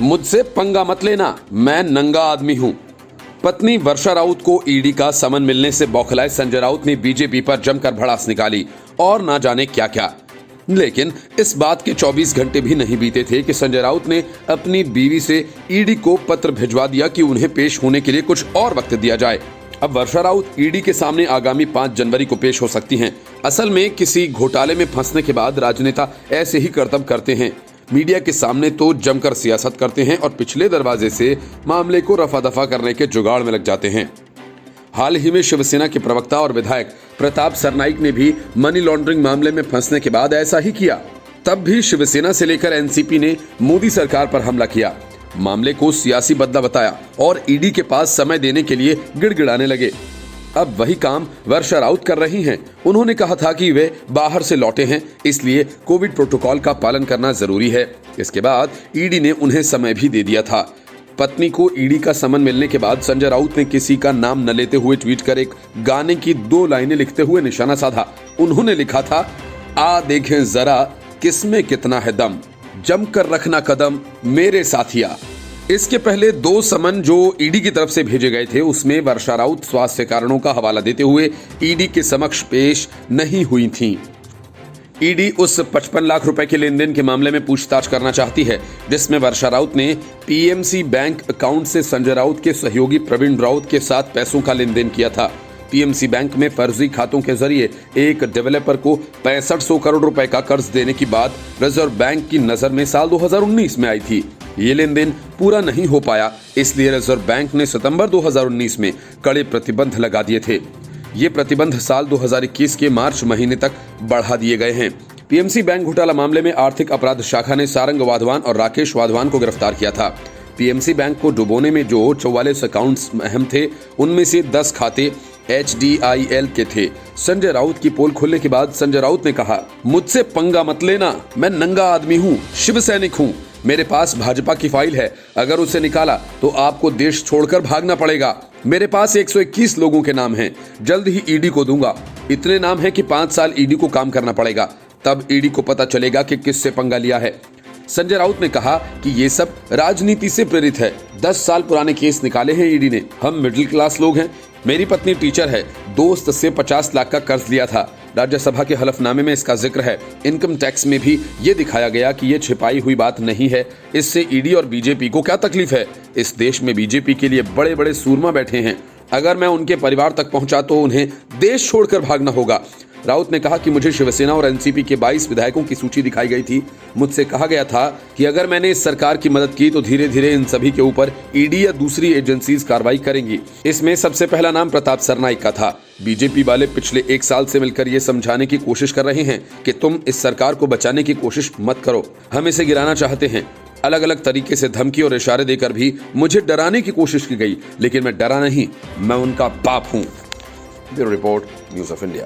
मुझसे पंगा मत लेना, मैं नंगा आदमी हूं। पत्नी वर्षा राउत को ईडी का समन मिलने से बौखलाए संजय राउत ने बीजेपी पर जमकर भड़ास निकाली और ना जाने क्या क्या। लेकिन इस बात के 24 घंटे भी नहीं बीते थे कि संजय राउत ने अपनी बीवी से ईडी को पत्र भिजवा दिया कि उन्हें पेश होने के लिए कुछ और वक्त दिया जाए। अब वर्षा राउत ईडी के सामने आगामी 5 जनवरी को पेश हो सकती हैं। असल में किसी घोटाले में फंसने के बाद राजनेता ऐसे ही करतब करते हैं, मीडिया के सामने तो जमकर सियासत करते हैं और पिछले दरवाजे से मामले को रफा दफा करने के जुगाड़ में लग जाते हैं। हाल ही में शिवसेना के प्रवक्ता और विधायक प्रताप सरनाईक ने भी मनी लॉन्ड्रिंग मामले में फंसने के बाद ऐसा ही किया। तब भी शिवसेना से लेकर एनसीपी ने मोदी सरकार पर हमला किया, मामले को सियासी बदला बताया और ईडी के पास समय देने के लिए गिड़गिड़ाने लगे। अब वही काम वर्षा राउत कर रही हैं। उन्होंने कहा था कि वे बाहर से लौटे हैं, इसलिए कोविड प्रोटोकॉल का पालन करना जरूरी है। इसके बाद ईडी ने उन्हें समय भी दे दिया था। पत्नी को ईडी का समन मिलने के बाद संजय राउत ने किसी का नाम न लेते हुए ट्वीट कर एक गाने की 2 लाइनें लिखते हुए निशाना साधा। उन्होंने लिखा था, आ देखें जरा किसमें कितना है दम, जमकर रखना कदम मेरे साथिया। इसके पहले 2 समन जो ईडी की तरफ से भेजे गए थे, उसमें वर्षा राउत स्वास्थ्य कारणों का हवाला देते हुए ईडी के समक्ष पेश नहीं हुई थीं। ईडी उस 55 लाख रुपए के लेन देन के मामले में पूछताछ करना चाहती है, जिसमें वर्षा राउत ने पीएमसी बैंक अकाउंट से संजय राउत के सहयोगी प्रवीण राउत के साथ पैसों का लेन देन किया था। पीएमसी बैंक में फर्जी खातों के जरिए एक डेवलपर को 6500 करोड़ रुपए का कर्ज देने की बात रिजर्व बैंक की नजर में साल 2019 में आई थी। ये लेन देन पूरा नहीं हो पाया, इसलिए रिजर्व बैंक ने सितंबर 2019 में कड़े प्रतिबंध लगा दिए थे। ये प्रतिबंध साल 2021 के मार्च महीने तक बढ़ा दिए गए हैं। पीएमसी बैंक घोटाला मामले में आर्थिक अपराध शाखा ने सारंग वाधवान और राकेश वाधवान को गिरफ्तार किया था। पीएमसी बैंक को डुबोने में जो 44 अकाउंट्स अहम थे, उनमें से 10 खाते HDIL के थे। संजय राउत की पोल खुलने के बाद संजय राउत ने कहा, मुझसे पंगा मत लेना, मैं नंगा आदमी हूँ, शिव सैनिक हूँ। मेरे पास भाजपा की फाइल है, अगर उसे निकाला तो आपको देश छोड़कर भागना पड़ेगा। मेरे पास 121 लोगों के नाम हैं, जल्द ही ईडी को दूंगा। इतने नाम हैं कि 5 साल ईडी को काम करना पड़ेगा, तब ईडी को पता चलेगा कि किससे पंगा लिया है। संजय राउत ने कहा कि ये सब राजनीति से प्रेरित है। 10 साल पुराने केस निकाले हैं ईडी ने। हम मिडिल क्लास लोग हैं। मेरी पत्नी टीचर है, दोस्त से 50 लाख का कर्ज लिया था। राज्यसभा के हलफनामे में इसका जिक्र है। इनकम टैक्स में भी ये दिखाया गया कि ये छिपाई हुई बात नहीं है। इससे ईडी और बीजेपी को क्या तकलीफ है? इस देश में बीजेपी के लिए बड़े बड़े सूरमा बैठे हैं। अगर मैं उनके परिवार तक पहुंचा तो उन्हें देश छोड़कर भागना होगा। राउत ने कहा कि मुझे शिवसेना और एनसीपी के 22 विधायकों की सूची दिखाई गई थी। मुझसे कहा गया था कि अगर मैंने इस सरकार की मदद की तो धीरे धीरे इन सभी के ऊपर ईडी या दूसरी एजेंसीज कार्रवाई करेंगी। इसमें सबसे पहला नाम प्रताप सरनाईक का था। बीजेपी वाले पिछले 1 साल से मिलकर ये समझाने की कोशिश कर रहे हैं कि तुम इस सरकार को बचाने की कोशिश मत करो, हम इसे गिराना चाहते हैं। अलग अलग तरीके से धमकी और इशारे देकर भी मुझे डराने की कोशिश की गई, लेकिन मैं डरा नहीं, मैं उनका बाप हूँ। Bureau report, news of India.